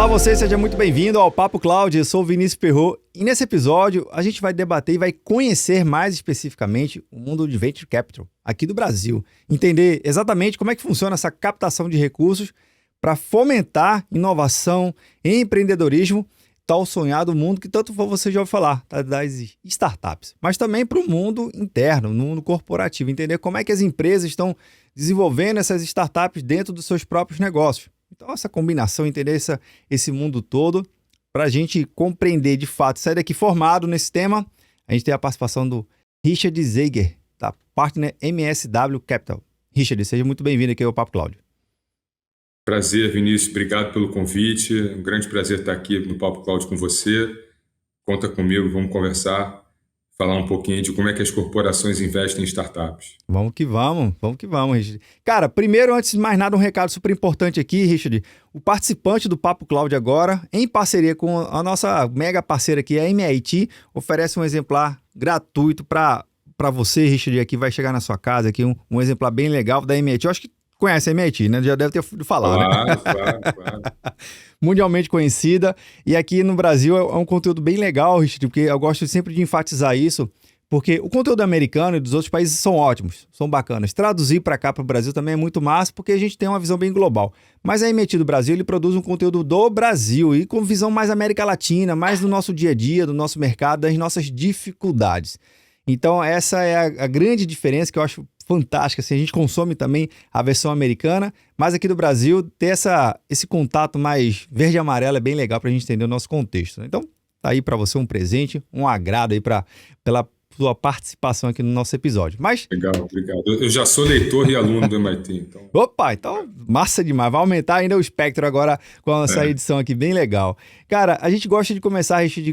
Olá você, seja muito bem-vindo ao Papo Cloud, eu sou o Vinícius Perro e nesse episódio a gente vai debater e vai conhecer mais especificamente o mundo de Venture Capital aqui do Brasil, entender exatamente como é que funciona essa captação de recursos para fomentar inovação e empreendedorismo, tal sonhado mundo que tanto você já ouviu falar, das startups, mas também para o mundo interno, no mundo corporativo, entender como é que as empresas estão desenvolvendo essas startups dentro dos seus próprios negócios. Então, essa combinação, entender esse mundo todo, para a gente compreender de fato, sair daqui formado nesse tema, a gente tem a participação do Richard Zeiger, da Partner MSW Capital. Richard, seja muito bem-vindo aqui ao Papo Cloud. Prazer, Vinícius. Obrigado pelo convite. Um grande prazer estar aqui no Papo Cloud com você. Conta comigo, vamos conversar, falar um pouquinho de como é que as corporações investem em startups. Vamos que vamos, Richard. Cara, primeiro, antes de mais nada, um recado super importante aqui, Richard. O participante do Papo Cloud agora, em parceria com a nossa mega parceira aqui, a MIT, oferece um exemplar gratuito para você, Richard, aqui vai chegar na sua casa, aqui um exemplar bem legal da MIT. Eu acho que conhece a MIT, né? Já deve ter falado, né? Claro. Mundialmente conhecida. E aqui no Brasil é um conteúdo bem legal, Richard, porque eu gosto sempre de enfatizar isso, porque o conteúdo americano e dos outros países são ótimos, são bacanas. Traduzir para cá, para o Brasil, também é muito massa, porque a gente tem uma visão bem global. Mas a MIT do Brasil, ele produz um conteúdo do Brasil e com visão mais América Latina, mais do nosso dia a dia, do nosso mercado, das nossas dificuldades. Então, essa é a grande diferença que eu acho fantástica. Assim, a gente consome também a versão americana, mas aqui do Brasil, ter esse contato mais verde e amarelo é bem legal para a gente entender o nosso contexto. Então, tá aí para você um presente, um agrado aí pela sua participação aqui no nosso episódio. Mas... Legal, obrigado. Eu já sou leitor e aluno do MIT, então... Opa, então massa demais. Vai aumentar ainda o espectro agora com essa edição aqui, bem legal. Cara, a gente gosta de começar, Richard,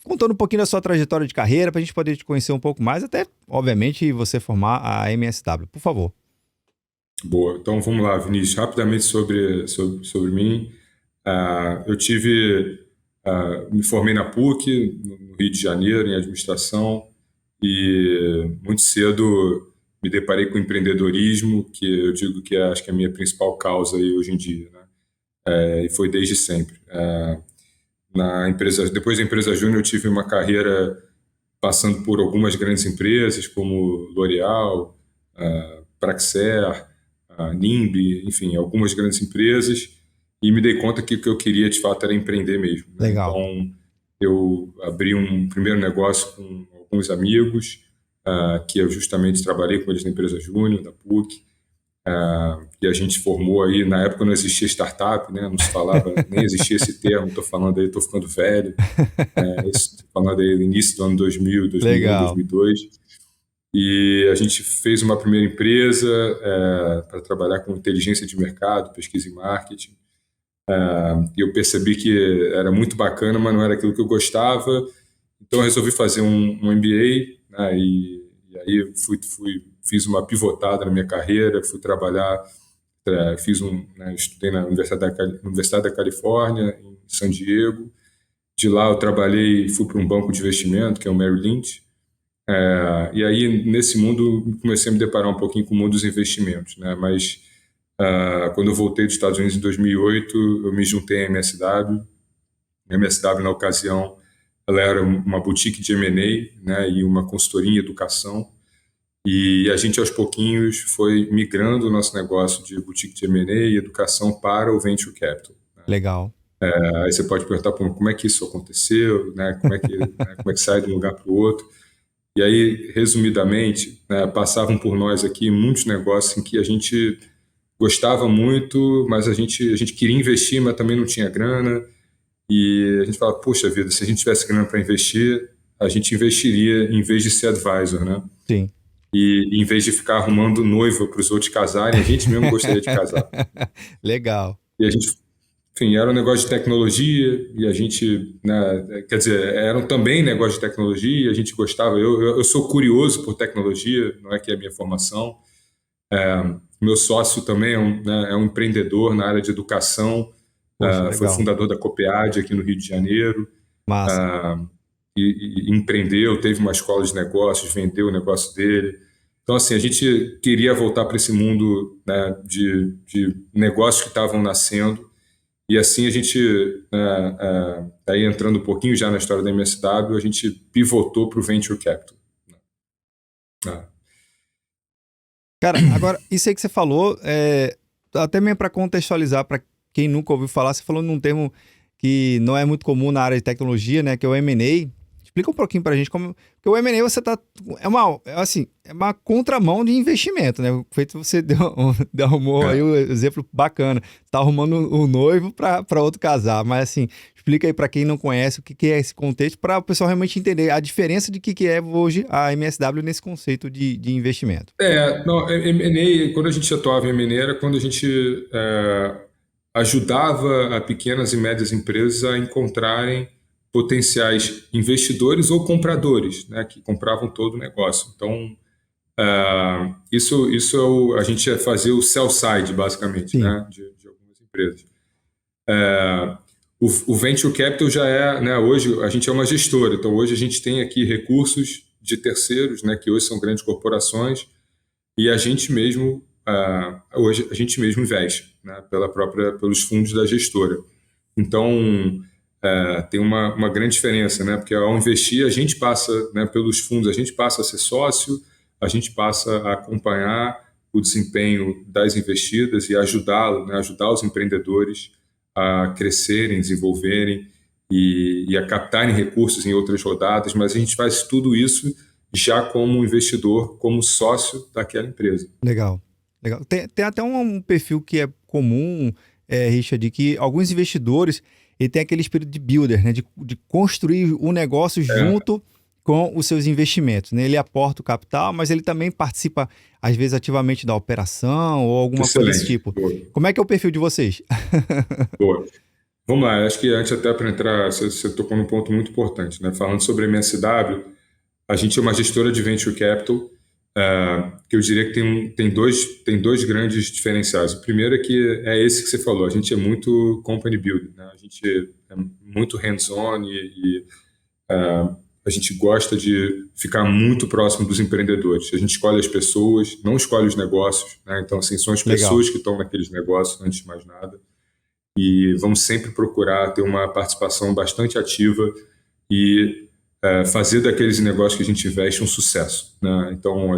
contando um pouquinho da sua trajetória de carreira, para a gente poder te conhecer um pouco mais, até, obviamente, você formar a MSW. Por favor. Boa. Então, vamos lá, Vinícius. Rapidamente sobre mim. Eu me formei na PUC, no Rio de Janeiro, em administração, e muito cedo me deparei com o empreendedorismo, que eu digo que acho que é a minha principal causa aí hoje em dia, né? E foi desde sempre. Depois da empresa Júnior, eu tive uma carreira passando por algumas grandes empresas, como L'Oréal, Praxair, NIMBY, enfim, algumas grandes empresas, e me dei conta que o que eu queria, de fato, era empreender mesmo, né? Legal. Então, eu abri um primeiro negócio com alguns amigos, que eu justamente trabalhei com eles na empresa Júnior, da PUC, e a gente formou aí, na época não existia startup, né? Não se falava, nem existia esse termo, estou falando aí, estou ficando velho, estou falando aí do início do ano 2000, 2001, Legal. 2002, e a gente fez uma primeira empresa para trabalhar com inteligência de mercado, pesquisa e marketing, e eu percebi que era muito bacana, mas não era aquilo que eu gostava, então eu resolvi fazer um MBA, né? E aí fiz uma pivotada na minha carreira, fui trabalhar, estudei na Universidade da Califórnia, em San Diego. De lá eu trabalhei e fui para um banco de investimento, que é o Merrill Lynch. E aí, nesse mundo, comecei a me deparar um pouquinho com o mundo dos investimentos, né? Mas quando eu voltei dos Estados Unidos em 2008, eu me juntei à MSW. A MSW, na ocasião, ela era uma boutique de M&A, né? E uma consultoria em educação. E a gente, aos pouquinhos, foi migrando o nosso negócio de boutique de M&A e educação para o Venture Capital, né? Legal. Aí você pode perguntar, como é que isso aconteceu, né? Como é que sai de um lugar para o outro? E aí, resumidamente, né, passavam por nós aqui muitos negócios em que a gente gostava muito, mas a gente queria investir, mas também não tinha grana. E a gente fala, poxa vida, se a gente tivesse grana para investir, a gente investiria em vez de ser advisor, né? Sim. E em vez de ficar arrumando noiva para os outros casarem, a gente mesmo gostaria de casar. Legal. E a gente, enfim, era um negócio de tecnologia e a gente, né, quer dizer, era também negócio de tecnologia e a gente gostava. Eu sou curioso por tecnologia, não é que é a minha formação. Meu sócio também é um empreendedor na área de educação. Poxa, Foi legal. fundador da Copiade aqui no Rio de Janeiro. Massa. E empreendeu, teve uma escola de negócios, vendeu o negócio dele. Então, assim, a gente queria voltar para esse mundo, né, de negócios que estavam nascendo E assim a gente, aí entrando um pouquinho já na história da MSW, a gente pivotou para o Venture Capital. Né? Cara, agora, isso aí que você falou, até mesmo para contextualizar, para quem nunca ouviu falar, você falou num termo que não é muito comum na área de tecnologia, né, que é o M&A. Explica um pouquinho pra gente como... Porque o M&A você tá... É uma contramão de investimento, né? Feito você arrumou aí um exemplo bacana. Você tá arrumando um noivo para outro casar. Mas assim, explica aí para quem não conhece o que é esse contexto, para o pessoal realmente entender a diferença de que é hoje a MSW nesse conceito de investimento. Não, M&A, quando a gente atuava em M&A, era quando a gente ajudava a pequenas e médias empresas a encontrarem potenciais investidores ou compradores, né, que compravam todo o negócio. Então, isso a gente ia fazer o sell side, basicamente, Sim. né, de algumas empresas. O Venture Capital já né, hoje a gente é uma gestora, então hoje a gente tem aqui recursos de terceiros, né, que hoje são grandes corporações, e a gente mesmo, hoje a gente mesmo investe, né, pelos fundos da gestora. Então, tem uma grande diferença, né, porque ao investir a gente passa, né, pelos fundos, a gente passa a ser sócio, a gente passa a acompanhar o desempenho das investidas e ajudar os empreendedores a crescerem, desenvolverem e a captarem recursos em outras rodadas, mas a gente faz tudo isso já como investidor, como sócio daquela empresa. Legal. Tem até um perfil que é comum, Richard, que alguns investidores ele tem aquele espírito de builder, né? De construir o negócio junto com os seus investimentos. Né? Ele aporta o capital, mas ele também participa, às vezes, ativamente da operação ou alguma coisa desse tipo. Boa. Como é que é o perfil de vocês? Boa. Vamos lá, acho que antes até para entrar, você tocou num ponto muito importante, né? Falando sobre a MSW, a gente é uma gestora de Venture Capital, que eu diria que tem dois grandes diferenciais. O primeiro é que é esse que você falou, a gente é muito company building, né? A gente é muito hands-on e a gente gosta de ficar muito próximo dos empreendedores. A gente escolhe as pessoas, não escolhe os negócios, né? Então, assim, são as pessoas que estão naqueles negócios, antes de mais nada. E vamos sempre procurar ter uma participação bastante ativa e fazer daqueles negócios que a gente investe um sucesso, né? Então,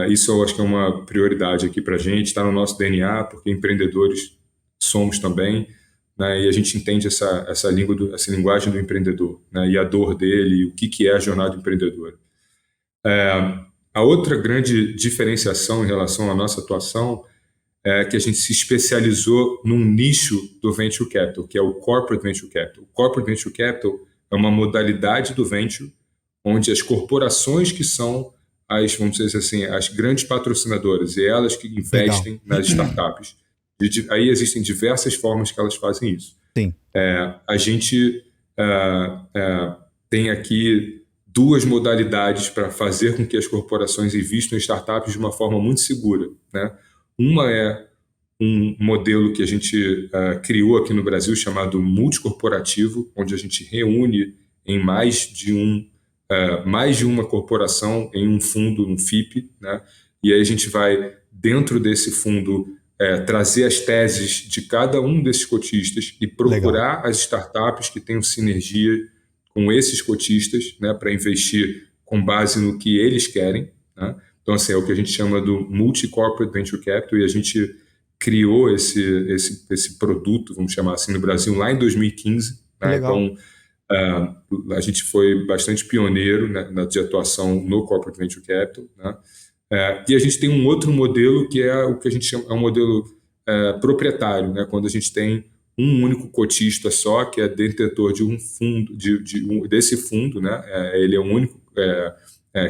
isso eu acho que é uma prioridade aqui para a gente, está no nosso DNA, porque empreendedores somos também, né? E a gente entende essa linguagem do empreendedor, né? E a dor dele, o que é a jornada empreendedora. A outra grande diferenciação em relação à nossa atuação é que a gente se especializou num nicho do Venture Capital, que é o Corporate Venture Capital. O Corporate Venture Capital é uma modalidade do Venture onde as corporações que são vamos dizer assim, as grandes patrocinadoras e elas que investem nas startups. Aí existem diversas formas que elas fazem isso. Sim. A gente tem aqui duas modalidades para fazer com que as corporações investam em startups de uma forma muito segura, né? Uma é um modelo que a gente criou aqui no Brasil chamado multicorporativo, onde a gente reúne em mais de uma corporação em um fundo, um FIP, né? E aí a gente vai, dentro desse fundo, trazer as teses de cada um desses cotistas e procurar as startups que tenham sinergia com esses cotistas, né, para investir com base no que eles querem, né? Então, assim, é o que a gente chama do Multi-Corporate Venture Capital, e a gente criou esse produto, vamos chamar assim, no Brasil lá em 2015. Né? Então, a gente foi bastante pioneiro, né, de atuação no Corporate Venture Capital. Né? E a gente tem um outro modelo que é o que a gente chama, é um modelo proprietário, né? Quando a gente tem um único cotista só, que é detentor de um fundo, desse fundo, né? Ele é o único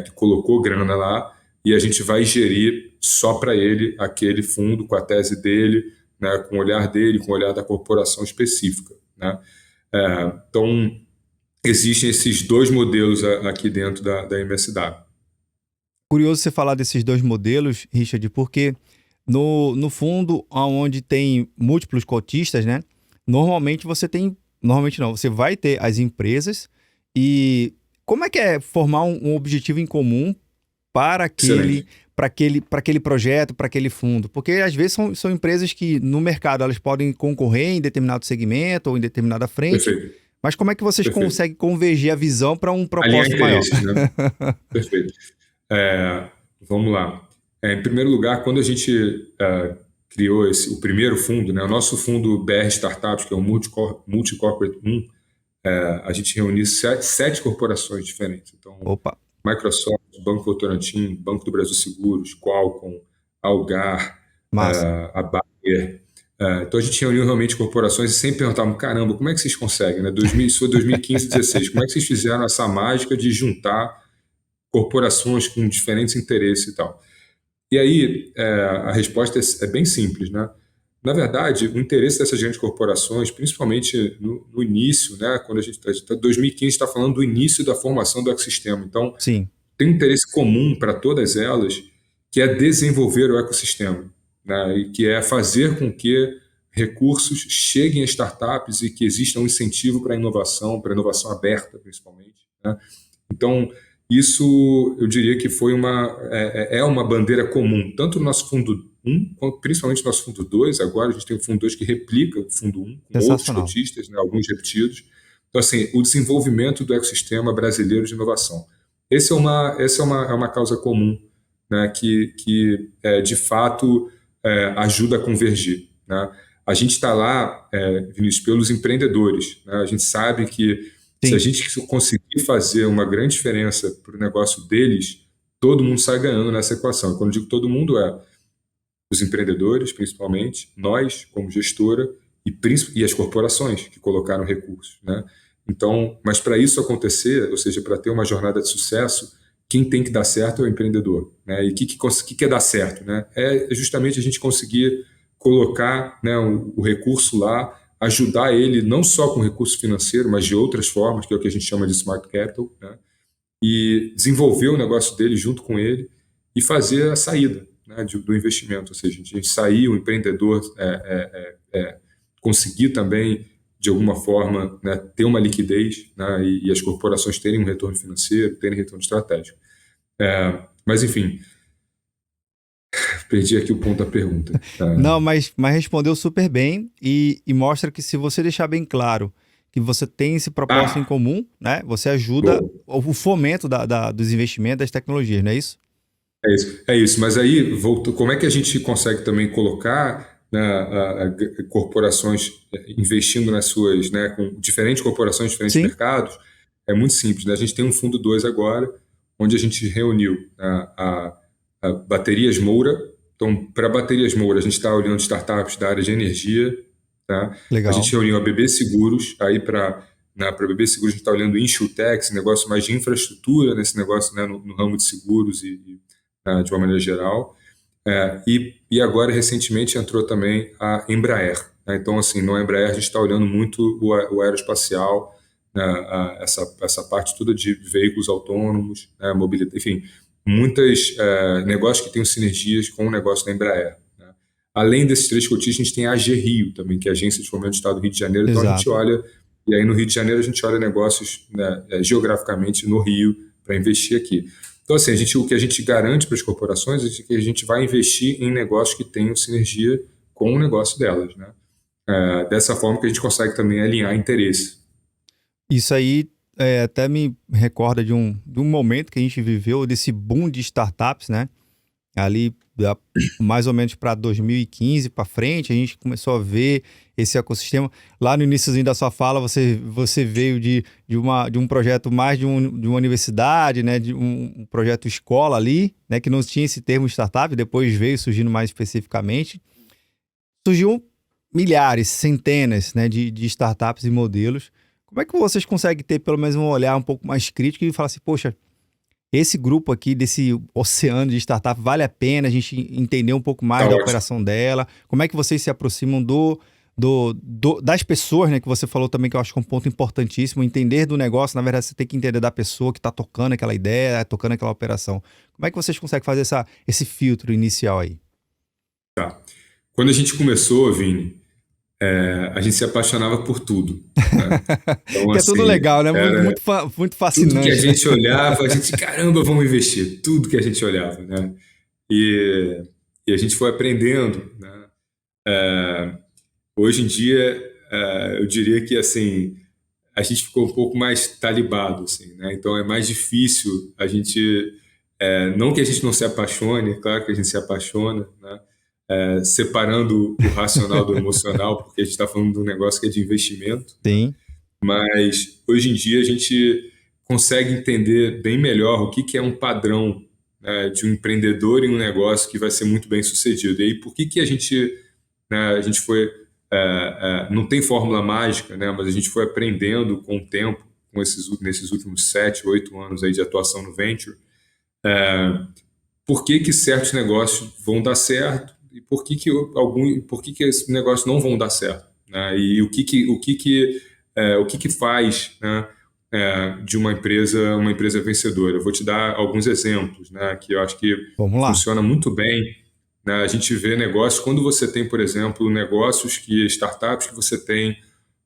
que colocou grana lá, e a gente vai gerir só para ele aquele fundo com a tese dele, né, com o olhar dele, com o olhar da corporação específica. Né? Então, existem esses dois modelos aqui dentro da MSW. Curioso você falar desses dois modelos, Richard, porque no fundo, onde tem múltiplos cotistas, né, normalmente você vai ter as empresas e como é que é formar um objetivo em comum para aquele projeto, para aquele fundo? Porque às vezes são empresas que no mercado elas podem concorrer em determinado segmento ou em determinada frente, Perfeito. mas como é que vocês Perfeito. conseguem convergir a visão para um Alinhar propósito maior? interesses, né? Perfeito. Vamos lá. Em primeiro lugar, quando a gente criou o primeiro fundo, né, o nosso fundo BR Startups, que é o Multicorporate 1, a gente reuniu 7 corporações diferentes. Então, Opa, Microsoft, Banco Votorantim, Banco do Brasil Seguros, Qualcomm, Algar, massa. a Bayer. Então a gente reuniu realmente corporações e sempre perguntavam, caramba, como é que vocês conseguem? Né? Isso foi 2015, 2016. Como é que vocês fizeram essa mágica de juntar corporações com diferentes interesses e tal? E aí a resposta é bem simples, né? Na verdade, o interesse dessas grandes corporações, principalmente no início, né, quando a gente está 2015, está falando do início da formação do ecossistema. Então, Sim. tem um interesse comum para todas elas, que é desenvolver o ecossistema, né, e que é fazer com que recursos cheguem a startups e que exista um incentivo para a inovação aberta, principalmente, né? Então, isso eu diria que foi uma bandeira comum, tanto no nosso fundo 1, quanto principalmente no nosso fundo 2. Agora a gente tem o fundo 2 que replica o fundo 1, com outros Sensacional. cotistas, né, alguns repetidos. Então, assim, o desenvolvimento do ecossistema brasileiro de inovação. Essa é uma causa comum, né, que de fato ajuda a convergir, né? A gente está lá, Vinícius, pelos empreendedores, né? A gente sabe que se a gente conseguir fazer uma grande diferença para o negócio deles, todo mundo sai ganhando nessa equação. Quando eu digo todo mundo, os empreendedores, principalmente, nós, como gestora, e as corporações que colocaram recursos, né? Então, mas para isso acontecer, ou seja, para ter uma jornada de sucesso, quem tem que dar certo é o empreendedor, né? E o que é dar certo, né? É justamente a gente conseguir colocar, né, o recurso lá, ajudar ele não só com recurso financeiro, mas de outras formas, que é o que a gente chama de smart capital, né? E desenvolver o negócio dele junto com ele e fazer a saída, né, do investimento. Ou seja, a gente sair, o empreendedor conseguir também, de alguma forma, né, ter uma liquidez, né, e as corporações terem um retorno financeiro, terem retorno estratégico. Mas, enfim, perdi aqui o ponto da pergunta. Não, mas respondeu super bem e mostra que se você deixar bem claro que você tem esse propósito em comum, né? Você ajuda o fomento dos investimentos, das tecnologias, não é isso? É isso. Mas aí, como é que a gente consegue também colocar, né, corporações investindo nas suas, né, com diferentes corporações, diferentes mercados? É muito simples, né? A gente tem um fundo 2 agora, onde a gente reuniu a Baterias Moura. Então, para Baterias Moura, a gente está olhando startups da área de energia. Tá? Legal. A gente reuniu a BB Seguros, aí para BB Seguros a gente está olhando InsurTech, esse negócio mais de infraestrutura, nesse negócio, né, no ramo de seguros e de uma maneira geral. E agora, recentemente, entrou também a Embraer. Né? Então, assim, no Embraer a gente está olhando muito o aeroespacial, né, essa parte toda de veículos autônomos, né, mobilidade, enfim, muitos negócios que têm sinergias com o negócio da Embraer. Né? Além desses 3 cotistas, a gente tem a AG Rio também, que é a Agência de Desenvolvimento do Estado do Rio de Janeiro. Então, a gente olha, e aí no Rio de Janeiro a gente olha negócios, né, geograficamente no Rio para investir aqui. Então, assim, o que a gente garante para as corporações é que a gente vai investir em negócios que tenham sinergia com o negócio delas, né? Dessa forma que a gente consegue também alinhar interesse. Isso aí até me recorda de um momento que a gente viveu, desse boom de startups, né? Ali, mais ou menos para 2015 para frente, a gente começou a ver esse ecossistema. Lá no iníciozinho da sua fala, você veio de um projeto mais de uma universidade, né? De um projeto escola ali, né? Que não tinha esse termo startup, depois veio surgindo mais especificamente. Surgiu milhares, centenas, né, de startups e modelos. Como é que vocês conseguem ter pelo menos um olhar um pouco mais crítico e falar assim, poxa, esse grupo aqui, desse oceano de startup, vale a pena a gente entender um pouco mais da operação dela? Como é que vocês se aproximam das pessoas, né? Que você falou também, que eu acho que é um ponto importantíssimo, entender do negócio. Na verdade, você tem que entender da pessoa que está tocando aquela ideia, tocando aquela operação. Como é que vocês conseguem fazer esse filtro inicial aí? Tá. Quando a gente começou, Vini, a gente se apaixonava por tudo. Né? Então, que é tudo legal, né? Muito fascinante. Tudo que a gente olhava, a gente, caramba, vamos investir. Tudo que a gente olhava, né? e, e a gente foi aprendendo, né? Hoje em dia, eu diria que assim a gente ficou um pouco mais talibado, assim, né? Então é mais difícil a gente, não que a gente não se apaixone, claro que a gente se apaixona, né? Separando o racional do emocional, porque a gente está falando de um negócio que é de investimento, né? Sim. Mas hoje em dia a gente consegue entender bem melhor o que que é um padrão, né, de um empreendedor em um negócio que vai ser muito bem sucedido. E aí, por que que a gente, né, a gente foi, não tem fórmula mágica, né, mas a gente foi aprendendo com o tempo, nesses últimos 7, 8 anos aí de atuação no Venture, por que que certos negócios vão dar certo e por que que esses negócios não vão dar certo, né? E o que que faz, né, de uma empresa vencedora. Eu vou te dar alguns exemplos, né, que eu acho que Vamos lá. funciona muito bem, né? A gente vê negócios quando você tem, por exemplo, startups que você tem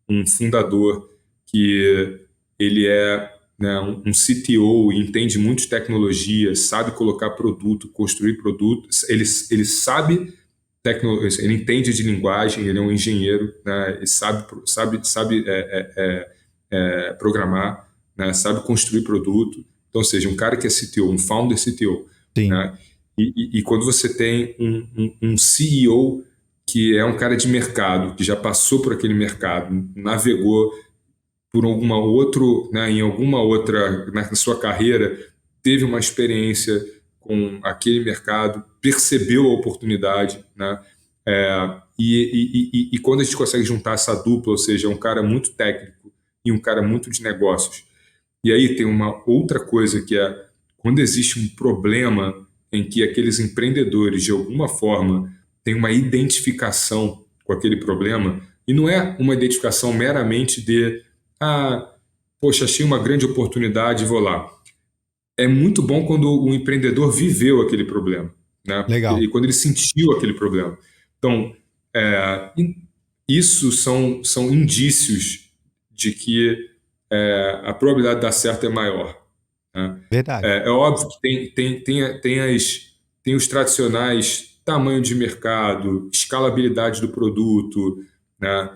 um fundador que ele é, né, um CTO e entende muito de tecnologia, sabe colocar produto, construir produto, ele sabe tecnologia, ele entende de linguagem, ele é um engenheiro, né, e sabe programar, né, sabe construir produto. Então, ou seja, um cara que é CTO, um founder CTO, Sim. né? E quando você tem um CEO que é um cara de mercado, que já passou por aquele mercado, navegou por alguma outro, né, em alguma outra, na sua carreira, teve uma experiência com aquele mercado, percebeu a oportunidade, né? E quando a gente consegue juntar essa dupla, ou seja, um cara muito técnico e um cara muito de negócios, e aí tem uma outra coisa que é quando existe um problema em que aqueles empreendedores, de alguma forma, têm uma identificação com aquele problema, e não é uma identificação meramente de, poxa, achei uma grande oportunidade, vou lá. É muito bom quando o empreendedor viveu aquele problema, né? Legal. E quando ele sentiu aquele problema. Então, isso são indícios de que a probabilidade de dar certo é maior, né? Verdade. É óbvio que tem os tradicionais tamanho de mercado, escalabilidade do produto, né?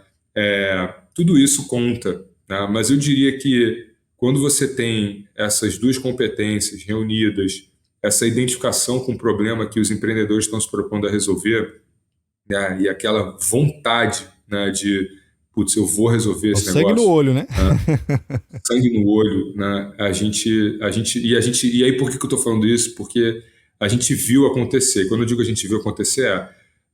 Tudo isso conta, né? Mas eu diria que quando você tem essas duas competências reunidas, essa identificação com o problema que os empreendedores estão se propondo a resolver, né? E aquela vontade, né, de, putz, eu vou resolver É o esse sangue no negócio, olho, né? né? Sangue no olho, né? E aí por que eu estou falando isso? Porque a gente viu acontecer. Quando eu digo a gente viu acontecer,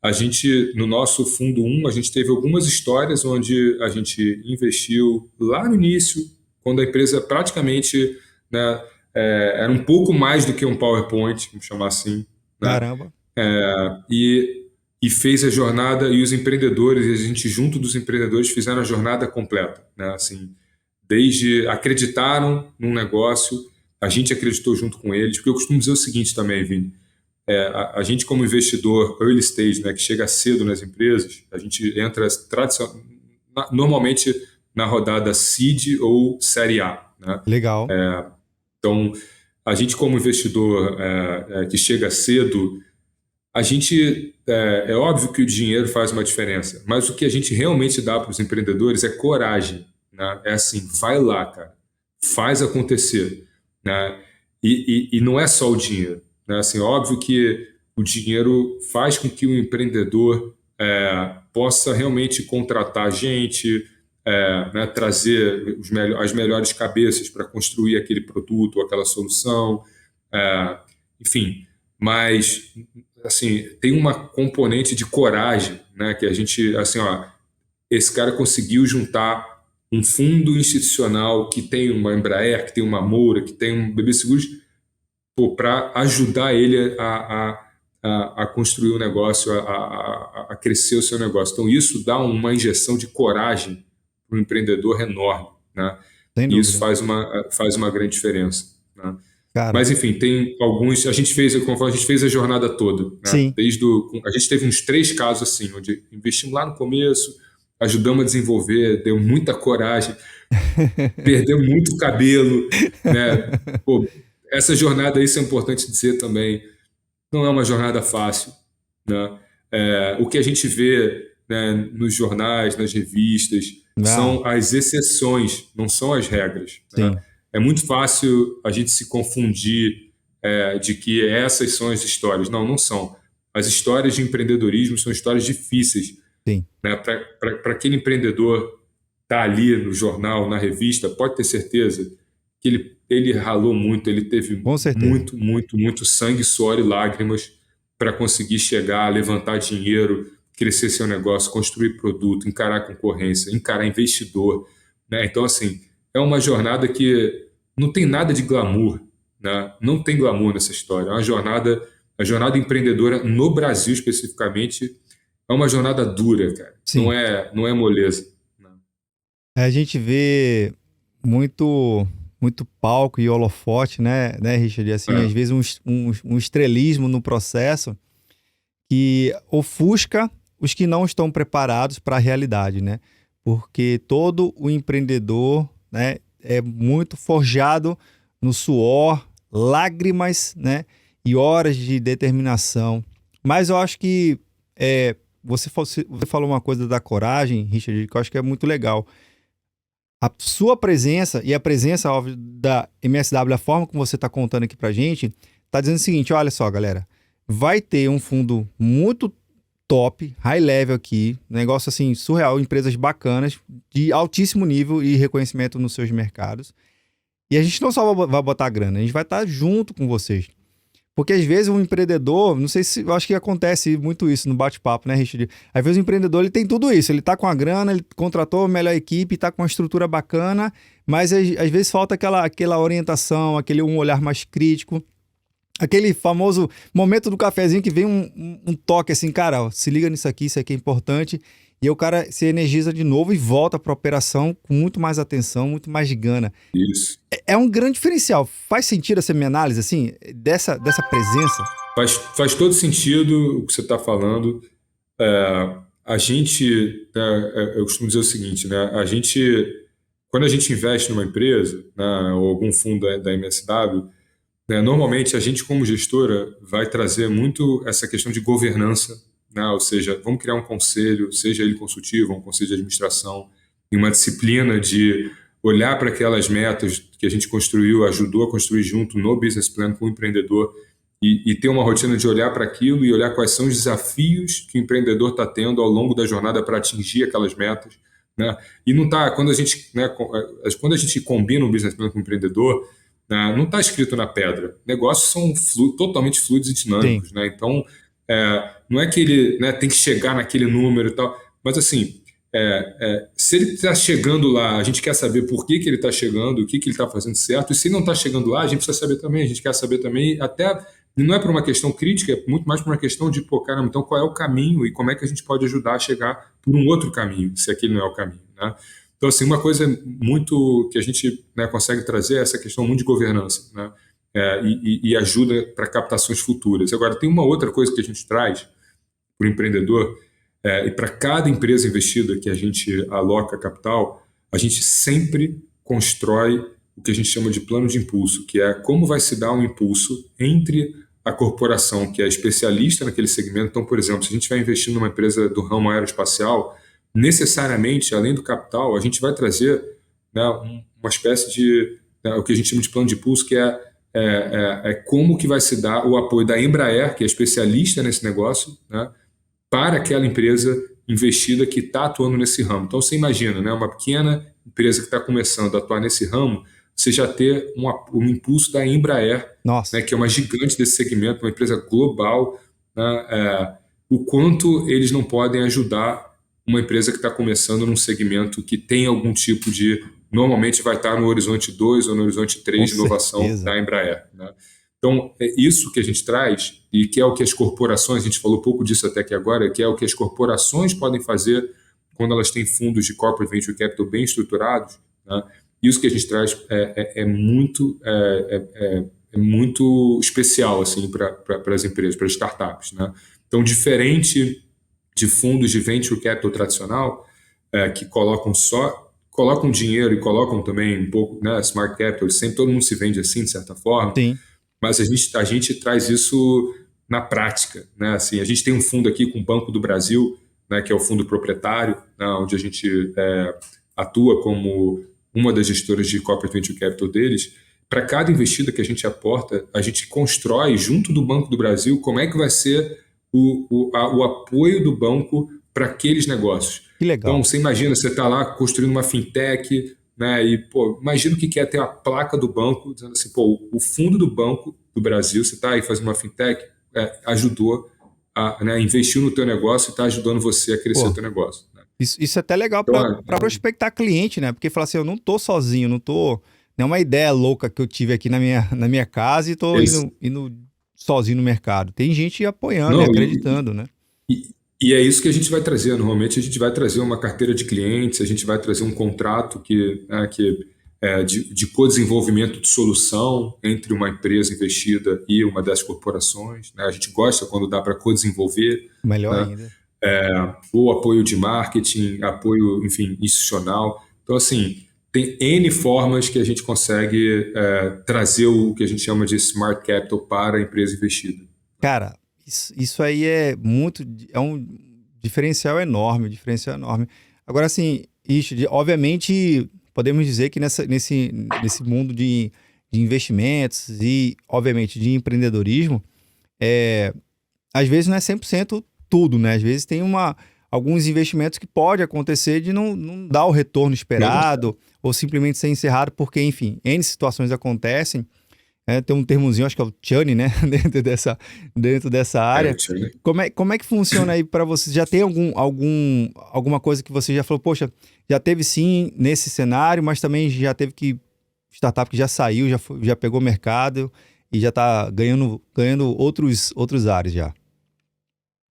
a gente, no nosso fundo um, a gente teve algumas histórias onde a gente investiu lá no início, quando a empresa praticamente, né, era um pouco mais do que um PowerPoint, vamos chamar assim, né? Caramba. E fez a jornada, e os empreendedores, e a gente junto dos empreendedores fizeram a jornada completa, né? Assim, desde acreditaram num negócio, a gente acreditou junto com eles, porque eu costumo dizer o seguinte também, Vini, a gente como investidor early stage, né, que chega cedo nas empresas, a gente entra normalmente na rodada seed ou série A, né? Legal. Então, a gente como investidor que chega cedo, a gente, é óbvio que o dinheiro faz uma diferença, mas o que a gente realmente dá para os empreendedores é coragem, né? É assim, vai lá, cara, faz acontecer, né? E não é só o dinheiro, né? Assim, óbvio que o dinheiro faz com que o empreendedor possa realmente contratar gente, né? Trazer as melhores cabeças para construir aquele produto ou aquela solução, enfim, mas assim, tem uma componente de coragem, né? Que a gente, assim, esse cara conseguiu juntar um fundo institucional que tem uma Embraer, que tem uma Moura, que tem um BB Seguros, para ajudar ele a construir o negócio, a crescer o seu negócio. Então, isso dá uma injeção de coragem para o empreendedor enorme, né? Sem E isso dúvida. faz uma grande diferença, né? Cara, Mas, enfim, tem alguns. A gente fez, como a gente fez a jornada toda, né? sim. A gente teve uns 3 casos assim, onde investimos lá no começo, ajudamos a desenvolver, deu muita coragem, perdeu muito cabelo, né? Pô, essa jornada, isso é importante dizer também. não é uma jornada fácil, né? O que a gente vê, né, nos jornais, nas revistas, Ah, são as exceções, não são as regras, né? sim, É muito fácil a gente se confundir de que essas são as histórias. Não, não são. As histórias de empreendedorismo são histórias difíceis, sim. né? Para aquele empreendedor estar ali no jornal, na revista, pode ter certeza que ele ralou muito, ele teve Com certeza. muito, muito, muito sangue, suor e lágrimas para conseguir chegar, levantar dinheiro, crescer seu negócio, construir produto, encarar concorrência, encarar investidor, né? Então, assim, é uma jornada que não tem nada de glamour, né? Não tem glamour nessa história. É uma jornada, a jornada empreendedora no Brasil especificamente é uma jornada dura, cara. Sim. Não é moleza. A gente vê muito muito palco e holofote, né, Richard? E, assim, às É, vezes um estrelismo no processo que ofusca os que não estão preparados para a realidade, né? Porque todo o empreendedor, né, é muito forjado no suor, lágrimas, né, e horas de determinação. Mas eu acho que você falou uma coisa da coragem, Richard, que eu acho que é muito legal. A sua presença e a presença, óbvio, da MSW, a forma como você está contando aqui pra gente, tá dizendo o seguinte: olha só, galera, vai ter um fundo muito top, high level aqui, negócio assim surreal, empresas bacanas, de altíssimo nível e reconhecimento nos seus mercados. E a gente não só vai botar grana, a gente vai estar junto com vocês. Porque às vezes um empreendedor, não sei se, eu acho que acontece muito isso no bate-papo, né, Richard? Às vezes o empreendedor, ele tem tudo isso, ele tá com a grana, ele contratou a melhor equipe, tá com uma estrutura bacana, mas às vezes falta aquela orientação, aquele um olhar mais crítico, aquele famoso momento do cafezinho que vem um toque assim, cara, ó, se liga nisso aqui, isso aqui é importante, e aí o cara se energiza de novo e volta para a operação com muito mais atenção, muito mais gana. isso. É um grande diferencial. Faz sentido essa minha análise, assim, dessa presença? Faz todo sentido o que você está falando. A gente, eu costumo dizer o seguinte, né? Quando a gente investe numa empresa, né, ou algum fundo da MSW, né, normalmente a gente, como gestora, vai trazer muito essa questão de governança, né? Ou seja, vamos criar um conselho, seja ele consultivo, um conselho de administração, e uma disciplina de olhar para aquelas metas que a gente construiu, ajudou a construir junto no business plan com o empreendedor e ter uma rotina de olhar para aquilo e olhar quais são os desafios que o empreendedor está tendo ao longo da jornada para atingir aquelas metas, né? E não tá quando a gente, né, quando a gente combina um business plan com o empreendedor, né, não está escrito na pedra. Negócios são totalmente fluidos e Sim, dinâmicos, né? Então, não é que ele, né, tem que chegar naquele número e tal, mas assim, se ele está chegando lá, a gente quer saber por que ele está chegando, o que ele está fazendo certo, e se não está chegando lá, a gente precisa saber também, a gente quer saber também, até não é por uma questão crítica, é muito mais por uma questão de, pô, caramba, então qual é o caminho e como é que a gente pode ajudar a chegar por um outro caminho, se aquele não é o caminho, né? Então, assim, uma coisa muito que a gente, né, consegue trazer é essa questão muito de governança, né? E ajuda para captações futuras. Agora, tem uma outra coisa que a gente traz para o empreendedor, e para cada empresa investida que a gente aloca capital, a gente sempre constrói o que a gente chama de plano de impulso, que é como vai se dar um impulso entre a corporação que é especialista naquele segmento. Então, por exemplo, se a gente vai investir numa empresa do ramo aeroespacial, necessariamente, além do capital, a gente vai trazer, né, uma espécie de, né, o que a gente chama de plano de impulso, que é como que vai se dar o apoio da Embraer, que é especialista nesse negócio, né, para aquela empresa investida que está atuando nesse ramo. Então, você imagina, né, uma pequena empresa que está começando a atuar nesse ramo, você já ter um impulso da Embraer, né, nossa, que é uma gigante desse segmento, uma empresa global, né, o quanto eles não podem ajudar uma empresa que está começando num segmento que tem algum tipo de... Normalmente vai estar no horizonte 2 ou no horizonte com 3 de inovação certeza. da Embraer, né? Então, é isso que a gente traz e que é o que as corporações, a gente falou pouco disso até aqui agora, que é o que as corporações podem fazer quando elas têm fundos de corporate venture capital bem estruturados, né? Isso que a gente traz é muito especial assim, para as empresas, para as startups, né? Então, diferente de fundos de venture capital tradicional, que colocam dinheiro e colocam também um pouco, né, smart capital, sempre todo mundo se vende assim, de certa forma, Sim, mas a gente traz isso na prática, né? Assim, a gente tem um fundo aqui com o Banco do Brasil, né, que é o fundo proprietário, né, onde a gente atua como uma das gestoras de Corporate Venture Capital deles. Para cada investida que a gente aporta, a gente constrói junto do Banco do Brasil como é que vai ser o apoio do banco para aqueles negócios. Que legal. Então, você imagina, você está lá construindo uma fintech, né, e, pô, imagina o que é ter a placa do banco dizendo assim, pô, o fundo do Banco do Brasil, você está aí fazendo uma fintech, ajudou, né, investiu no teu negócio e está ajudando você a crescer Pô, o teu negócio. Né? isso é até legal Então, para prospectar cliente, né? Porque falar assim, eu não tô sozinho, não tô... Não é uma ideia louca que eu tive aqui na minha casa e tô indo sozinho no mercado. Tem gente apoiando e não, acreditando, né? e é isso que a gente vai trazer. Normalmente a gente vai trazer uma carteira de clientes, a gente vai trazer um contrato de co-desenvolvimento de solução entre uma empresa investida e uma das corporações. Né? A gente gosta quando dá para co-desenvolver, Melhor né? ainda. O apoio de marketing, apoio, enfim, institucional. Então, assim, tem N formas que a gente consegue trazer o que a gente chama de smart capital para a empresa investida. Cara, isso aí é muito... É um diferencial enorme, Agora, assim, obviamente, podemos dizer que nesse mundo de investimentos e, obviamente, de empreendedorismo, às vezes não é 100% tudo, né? Às vezes tem alguns investimentos que pode acontecer de não dar o retorno Não dá esperado ou simplesmente ser encerrado porque, enfim, N situações acontecem. Tem um termozinho, acho que é o churn, né? dentro dessa área. certo. Como é que funciona aí para você? Já tem alguma coisa que você já falou, poxa, já teve sim nesse cenário, mas também já teve startup que já saiu, já pegou mercado e já está ganhando outros áreas já.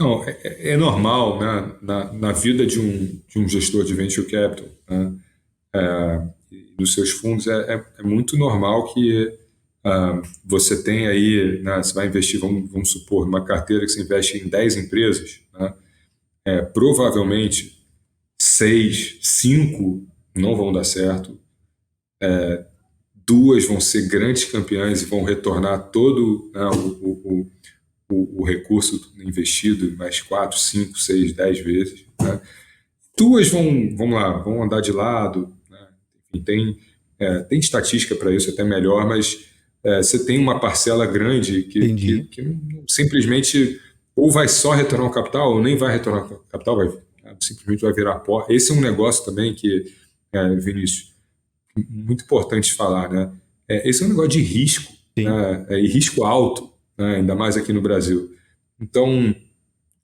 Não, é normal, né, na vida de um gestor de venture capital, né, dos seus fundos, é muito normal que você tenha aí, né, você vai investir, vamos supor, numa carteira que você investe em 10 empresas, né, provavelmente 6, 5 não vão dar certo, 2 vão ser grandes campeãs e vão retornar todo, né, o recurso investido mais 4, 5, 6, 10 vezes. Né? 2 vão andar de lado. Né? Enfim, tem estatística para isso, até melhor, mas você tem uma parcela grande Entendi. que simplesmente ou vai só retornar o capital ou nem vai retornar o capital, simplesmente vai virar pó. Esse é um negócio também que, Vinícius, muito importante falar. Né? Esse é um negócio de risco, né? E risco alto, né? Ainda mais aqui no Brasil. Então,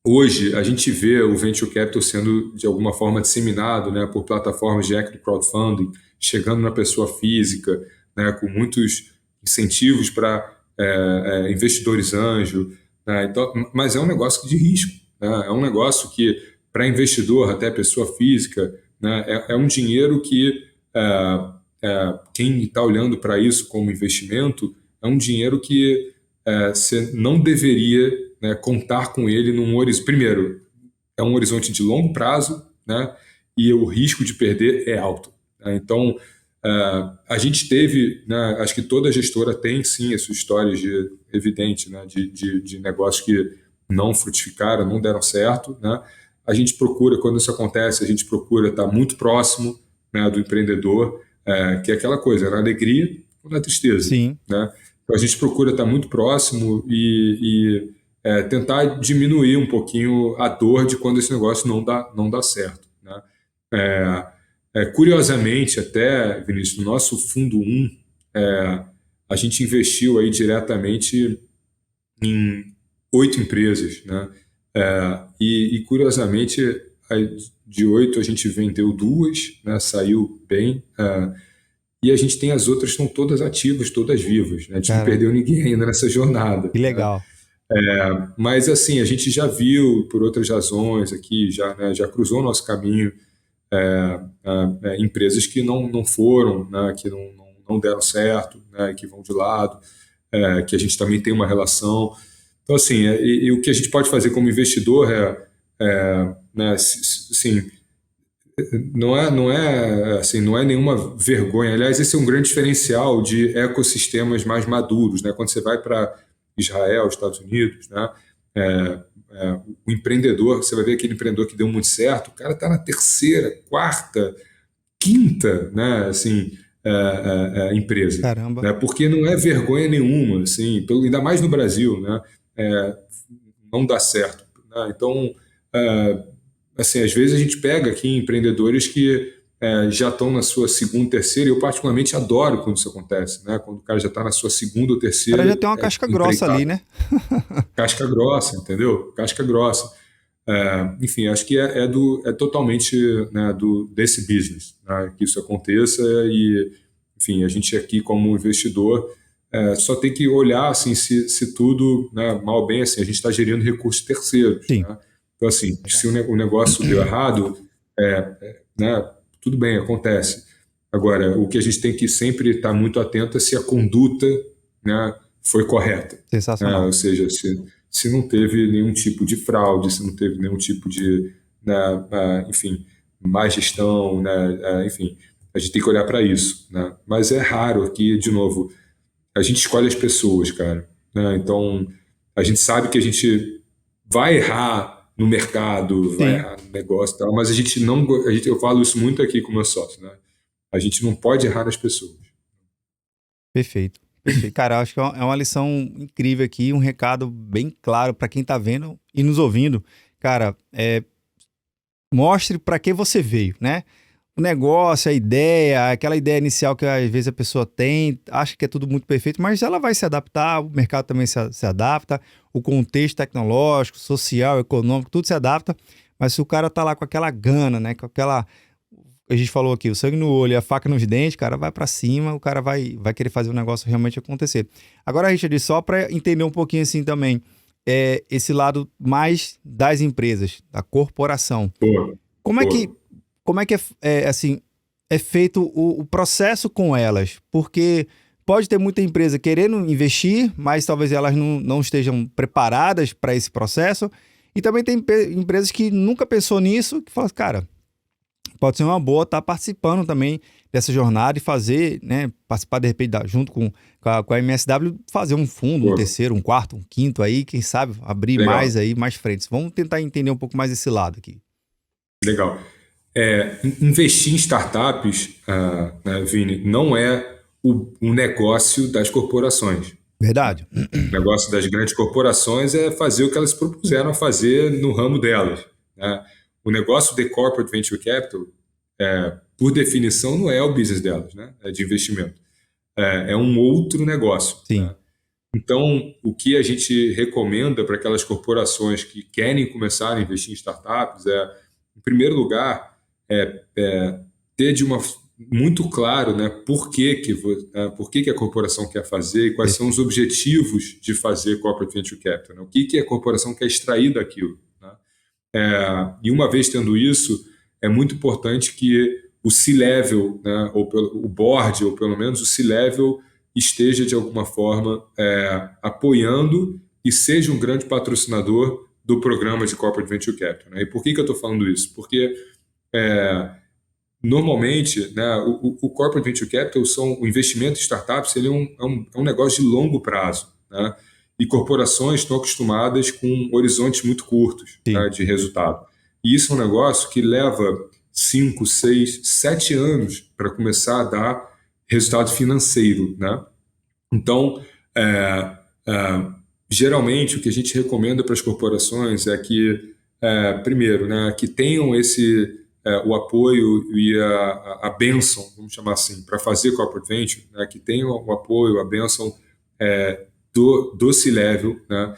hoje, a gente vê o Venture Capital sendo, de alguma forma, disseminado, né, por plataformas de equity crowdfunding, chegando na pessoa física, né, com muitos incentivos para investidores anjo. Né, então, mas é um negócio de risco. Né, é um negócio que, para investidor, até pessoa física, né, é um dinheiro que quem está olhando para isso como investimento é um dinheiro que você não deveria, né, contar com ele num horizonte. Primeiro, é um horizonte de longo prazo, né, e o risco de perder é alto. Né? Então, a gente teve, né, acho que toda gestora tem sim essas histórias evidente, né, de negócios que não frutificaram, não deram certo. Né? A gente procura, quando isso acontece, a gente procura estar muito próximo, né, do empreendedor, que é aquela coisa, na alegria ou na tristeza. Sim. Né? Então, a gente procura estar muito próximo e tentar diminuir um pouquinho a dor de quando esse negócio não dá certo. Né? Curiosamente, até, Vinícius, no nosso fundo 1, a gente investiu aí diretamente em 8 empresas. Né? E curiosamente, de 8 a gente vendeu 2, né? Saiu bem. E a gente tem as outras que estão todas ativas, todas vivas. Né? A gente não perdeu ninguém ainda nessa jornada. Que legal. Né? Mas assim, a gente já viu por outras razões aqui, já cruzou o nosso caminho empresas que não foram, né? Que não deram certo, né? Que vão de lado, que a gente também tem uma relação. Então assim, e o que a gente pode fazer como investidor né, assim, não é nenhuma vergonha. Aliás, esse é um grande diferencial de ecossistemas mais maduros, né? Quando você vai para Israel, Estados Unidos, né? O empreendedor, você vai ver aquele empreendedor que deu muito certo, o cara está na terceira, quarta, quinta, né? Assim, empresa, Caramba. né? Porque não é vergonha nenhuma, assim, ainda mais no Brasil, né? Não dá certo, né? Então, assim, às vezes a gente pega aqui empreendedores que já estão na sua segunda, terceira, e eu particularmente adoro quando isso acontece, né? Quando o cara já está na sua segunda ou O cara terceira já tem uma casca grossa ali, empreitada. né? Casca grossa, entendeu? Casca grossa. Enfim, acho que é totalmente, né, desse business, né, que isso aconteça e, enfim, a gente aqui como investidor só tem que olhar assim, se tudo, né, mal ou bem, assim, a gente está gerindo recursos terceiros, Sim. né? Então, assim, se Verdade. o negócio deu errado, né, tudo bem, acontece. Agora, o que a gente tem que sempre estar muito atento é se a conduta, né, foi correta, né? Sensacional. Ou seja, se não teve nenhum tipo de fraude, se não teve nenhum tipo de, né, enfim, má gestão, né, enfim, a gente tem que olhar para isso, né? Mas é raro aqui, de novo, a gente escolhe as pessoas, cara, né? Então, a gente sabe que a gente vai errar no mercado, vai Sim. errar no negócio e tal, mas a gente não, eu falo isso muito aqui com o meu sócio, né? A gente não pode errar nas pessoas. Perfeito. Perfeito. Cara, eu acho que é uma lição incrível aqui, um recado bem claro para quem tá vendo e nos ouvindo. Cara, mostre para que você veio, né? O negócio, a ideia, aquela ideia inicial que às vezes a pessoa tem, acha que é tudo muito perfeito, mas ela vai se adaptar, o mercado também se adapta, o contexto tecnológico, social, econômico, tudo se adapta, mas se o cara tá lá com aquela gana, né, com aquela, a gente falou aqui, o sangue no olho e a faca nos dentes, cara, vai para cima, o cara vai querer fazer o negócio realmente acontecer. Agora, Richard, só para entender um pouquinho assim também, esse lado mais das empresas, da corporação. Pô, Como é que, pô, como é que assim, é feito o processo com elas? Porque pode ter muita empresa querendo investir, mas talvez elas não estejam preparadas para esse processo. E também tem empresas que nunca pensou nisso, que falam, cara, pode ser uma boa estar participando também dessa jornada e fazer, né, participar de repente junto com a MSW, fazer um fundo, um pô, terceiro, um quarto, um quinto aí, quem sabe abrir mais legal, aí, mais frentes. Vamos tentar entender um pouco mais esse lado aqui. legal. Investir em startups, né, Vini, não é o negócio das corporações, né? Verdade? O negócio das grandes corporações é fazer o que elas propuseram a fazer no ramo delas, né? O negócio de corporate venture capital, por definição, não é o business delas, né? É de investimento. É um outro negócio, Sim. né? Então, o que a gente recomenda para aquelas corporações que querem começar a investir em startups em primeiro lugar, ter muito claro, né, por que a corporação quer fazer e quais são os Perfeito. objetivos de fazer corporate venture capital, né? O que a corporação quer extrair daquilo, né? E uma vez tendo isso, é muito importante que o C-level, né, o board, ou pelo menos o C-level, esteja de alguma forma apoiando e seja um grande patrocinador do programa de corporate venture capital, né? E por que eu estou falando isso? Porque normalmente, né, o corporate venture capital o investimento em startups, ele é um negócio de longo prazo, né? E corporações estão acostumadas com horizontes muito curtos, Sim. né, de resultado. E isso é um negócio que leva 5, 6, 7 anos para começar a dar resultado financeiro, né? Então, geralmente, o que a gente recomenda para as corporações é que, primeiro, né, que tenham o apoio e a bênção, vamos chamar assim, para fazer corporate venture, né, que tenham o apoio, a bênção do C-Level, né?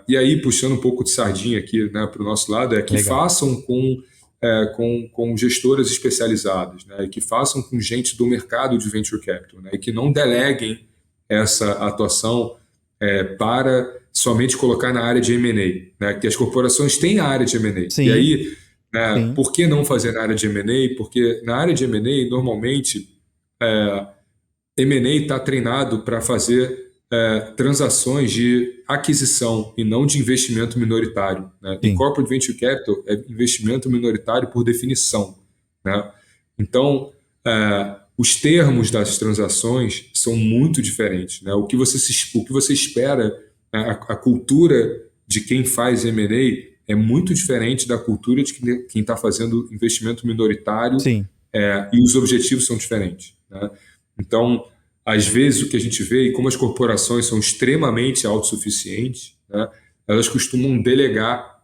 E aí, puxando um pouco de sardinha aqui, né, para o nosso lado, que Legal. façam com gestoras especializadas, né, e que façam com gente do mercado de venture capital, né, e que não deleguem essa atuação para somente colocar na área de M&A, né, que as corporações têm a área de M&A. E Sim, aí, né, sim. por que não fazer na área de M&A? Porque na área de M&A, normalmente, M&A está treinado para fazer transações de aquisição e não de investimento minoritário, né? E Sim. corporate venture capital é investimento minoritário por definição, né? Então, os termos das transações são muito diferentes, né? O que você espera A cultura de quem faz M&A é muito diferente da cultura de quem está fazendo investimento minoritário, Sim, e os objetivos são diferentes, né? Então, às vezes o que a gente vê, e como as corporações são extremamente autossuficientes, né, elas costumam delegar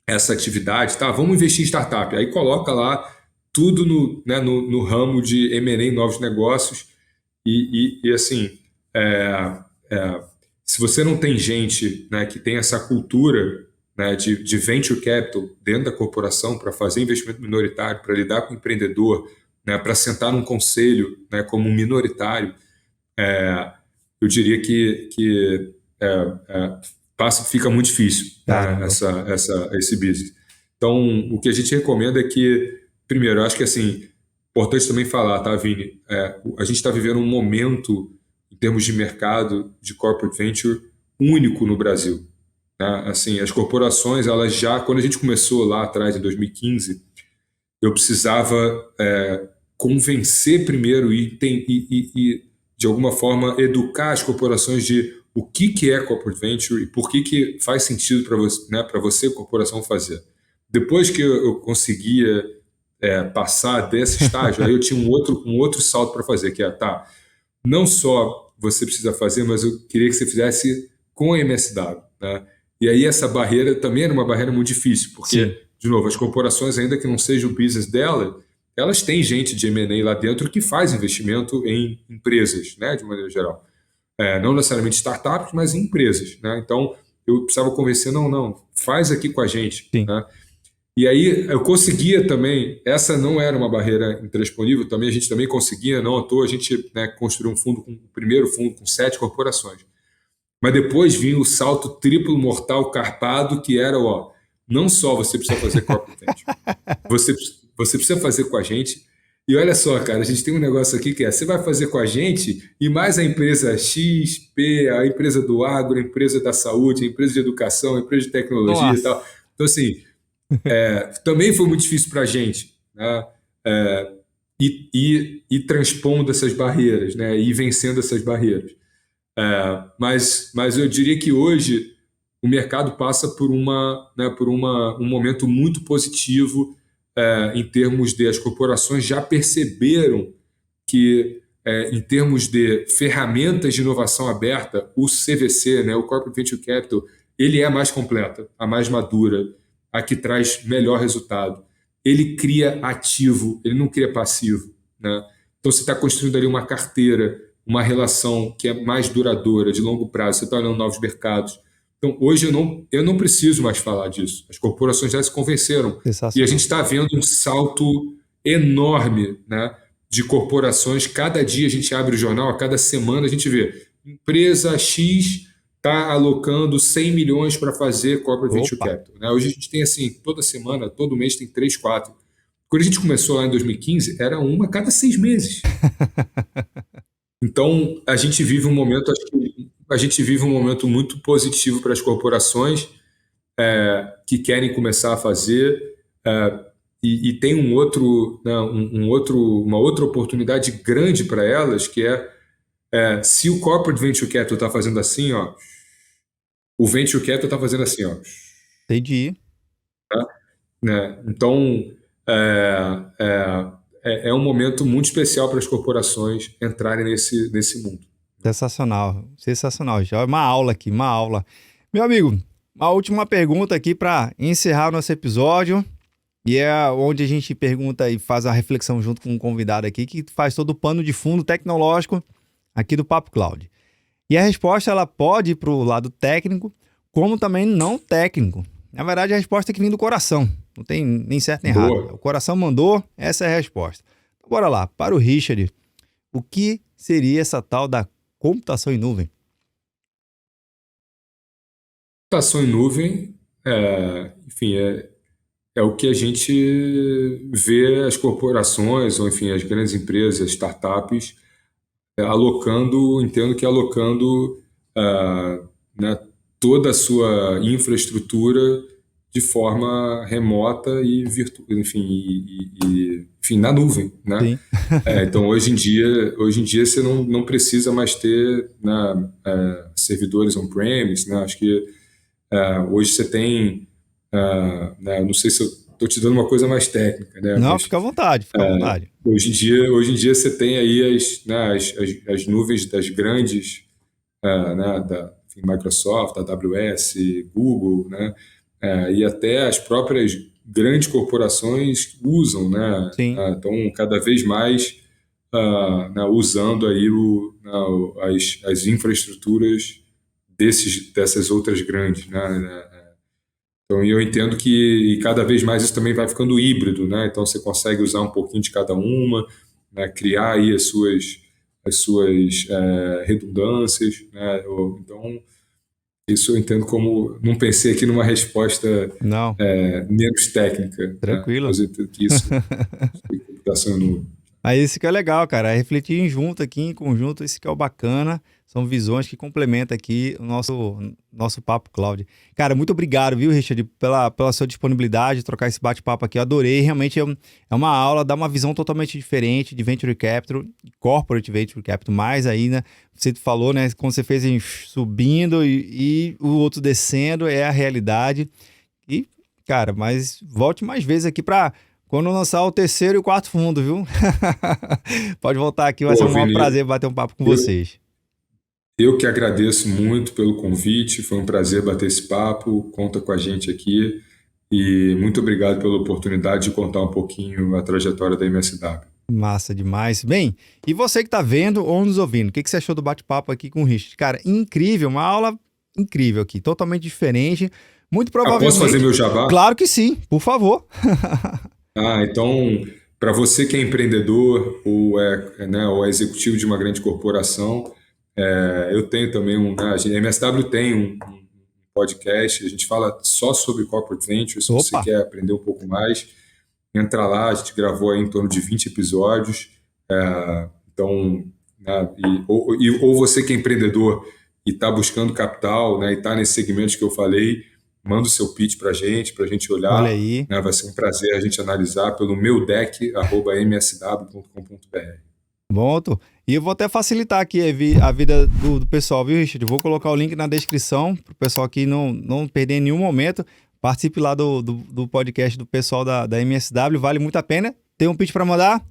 essa atividade, tá? Vamos investir em startup. Aí coloca lá tudo no ramo de M&A em novos negócios e assim, é, é, se você não tem gente, né, que tem essa cultura, né, de venture capital dentro da corporação para fazer investimento minoritário, para lidar com o empreendedor, né, para sentar num conselho, né, como um minoritário, eu diria que fica muito difícil, né, caramba. esse business. Então, o que a gente recomenda é que, primeiro, eu acho que assim, importante também falar, tá, Vini? A gente está vivendo um momento, em termos de mercado de corporate venture, único no Brasil. Tá? Assim, as corporações, elas já, quando a gente começou lá atrás, em 2015, eu precisava convencer primeiro e, de alguma forma, educar as corporações de o que é corporate venture e por que faz sentido para você, né, para você, corporação, fazer. Depois que eu conseguia passar desse estágio, aí eu tinha um outro salto para fazer, que é, tá, não só você precisa fazer, mas eu queria que você fizesse com a MSW, né? E aí essa barreira também era uma barreira muito difícil, Sim. porque, de novo, as corporações, ainda que não seja o business dela, elas têm gente de M&A lá dentro que faz investimento em empresas, né, de maneira geral. Não necessariamente startups, mas em empresas, né? Então, eu precisava convencer, não, faz aqui com a gente, Sim. né? E aí eu conseguia também, essa não era uma barreira intransponível, também a gente também conseguia, não à toa, a gente, né, construiu um fundo, o primeiro fundo com 7 corporações. Mas depois vinha o salto triplo mortal carpado, que era, ó, não só você precisa fazer corporate venture, você, você precisa fazer com a gente. E olha só, cara, a gente tem um negócio aqui que você vai fazer com a gente e mais a empresa X, P, a empresa do agro, a empresa da saúde, a empresa de educação, a empresa de tecnologia e tal. Nossa. Então, assim, também foi muito difícil para a gente, né? E transpondo essas barreiras, né? E vencendo essas barreiras. Mas eu diria que hoje o mercado passa por um momento muito positivo, em termos de as corporações já perceberam que, em termos de ferramentas de inovação aberta, o CVC, né, o Corporate Venture Capital, ele é a mais completa, a mais madura, a que traz melhor resultado. Ele cria ativo, ele não cria passivo, né? Então, você está construindo ali uma carteira, uma relação que é mais duradoura, de longo prazo, você está olhando novos mercados. Então, hoje eu não preciso mais falar disso. As corporações já se convenceram. E a gente Sensacional. está vendo um salto enorme, né, de corporações. Cada dia a gente abre o jornal, a cada semana a gente vê empresa X está alocando 100 milhões para fazer Corporate Venture Opa. Capital, né? Hoje a gente tem assim, toda semana, todo mês tem 3, 4. Quando a gente começou lá em 2015, era uma a cada 6 meses. Então, a gente vive um momento, acho que a gente vive um momento muito positivo para as corporações, que querem começar a fazer, e tem um outro, né, uma outra oportunidade grande para elas, que se o Corporate Venture Capital está fazendo assim, ó, o Venture Capital está fazendo assim, ó, Entendi. né? Então, é, é um momento muito especial para as corporações entrarem nesse mundo. Sensacional. Sensacional. Já é uma aula aqui, uma aula. Meu amigo, uma última pergunta aqui para encerrar o nosso episódio. E é onde a gente pergunta e faz a reflexão junto com um convidado aqui que faz todo o pano de fundo tecnológico aqui do Papo Cloud. E a resposta ela pode ir para o lado técnico, como também não técnico. Na verdade, a resposta tem que vir do coração. Não tem nem certo nem errado. Boa. O coração mandou, essa é a resposta. Então, bora lá. Para o Richard, o que seria essa tal da computação em nuvem? Computação em nuvem, enfim, é o que a gente vê as corporações, ou enfim, as grandes empresas, startups, alocando, entendo que alocando, né, toda a sua infraestrutura de forma remota e enfim, na nuvem, né? Sim. Então, hoje em dia você não precisa mais ter, né, servidores on-premise, né? Acho que hoje você tem, né, não sei se eu estou te dando uma coisa mais técnica, né? Não, Mas fica à vontade, fica à vontade. hoje em dia você tem aí as nuvens das grandes, né, enfim, Microsoft, AWS, Google, né? E até as próprias grandes corporações usam, né? Sim. Estão cada vez mais né, usando aí as infraestruturas dessas outras grandes, né? Então, eu entendo que cada vez mais isso também vai ficando híbrido, né? Então, você consegue usar um pouquinho de cada uma, né? Criar aí as suas redundâncias, né? Então, isso eu entendo como... Não pensei aqui numa resposta Não, menos técnica, né? tranquilo. Mas eu entendo que isso de computação no... Aí isso que é legal, cara. É refletir em junto aqui, em conjunto, isso que é o bacana. São visões que complementam aqui o nosso Papo Cloud. Cara, muito obrigado, viu, Richard, pela sua disponibilidade de trocar esse bate-papo aqui. Eu adorei. Realmente é uma aula, dá uma visão totalmente diferente de Venture Capital, Corporate Venture Capital, mais aí, né? Você falou, né? Quando você fez subindo e o outro descendo, é a realidade. E, cara, mas volte mais vezes aqui para quando lançar o terceiro e o quarto fundo, viu? Pode voltar aqui, vai ser um maior Vini, prazer bater um papo com eu, vocês. eu que agradeço muito pelo convite, foi um prazer bater esse papo, conta com a gente aqui e muito obrigado pela oportunidade de contar um pouquinho a trajetória da MSW. Massa demais. Bem, e você que tá vendo ou nos ouvindo, o que você achou do bate-papo aqui com o Richard? Cara, incrível, uma aula incrível aqui, totalmente diferente, muito Posso fazer provavelmente... meu jabá? Claro que sim, por favor. Então, para você que é empreendedor ou é executivo de uma grande corporação, eu tenho também né, a MSW tem um podcast, a gente fala só sobre corporate venture, se você Opa, quer aprender um pouco mais, entra lá, a gente gravou aí em torno de 20 episódios, então, né, ou você que é empreendedor e está buscando capital, né, e está nesse segmento que eu falei, manda o seu pitch para a gente olha olhar, aí. né, vai ser um prazer a gente analisar pelo meu deck@msw.com.br. Pronto. E eu vou até facilitar aqui a vida do pessoal, viu, Richard? Eu vou colocar o link na descrição para o pessoal aqui não perder em nenhum momento. Participe lá do podcast do pessoal da MSW, vale muito a pena. Tem um pitch para mandar?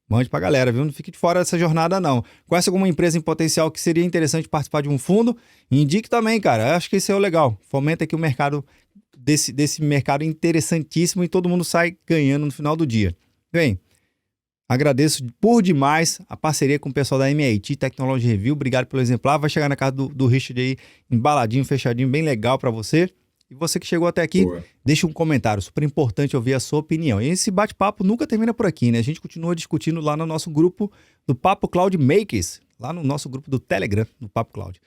Mande para a galera, viu? Não fique de fora dessa jornada, não. Conhece alguma empresa em potencial que seria interessante participar de um fundo? Indique também, cara. Eu acho que isso é o legal. Fomenta aqui o mercado desse mercado interessantíssimo e todo mundo sai ganhando no final do dia. Bem, agradeço por demais a parceria com o pessoal da MIT Technology Review. Obrigado pelo exemplar. Vai chegar na casa do Richard aí, embaladinho, fechadinho, bem legal para você. E você que chegou até aqui, Boa. deixa um comentário. Super importante ouvir a sua opinião. E esse bate-papo nunca termina por aqui, né? A gente continua discutindo lá no nosso grupo do Papo Cloud Makers, lá no nosso grupo do Telegram, do Papo Cloud.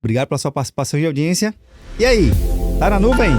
Obrigado pela sua participação e audiência. E aí, tá na nuvem?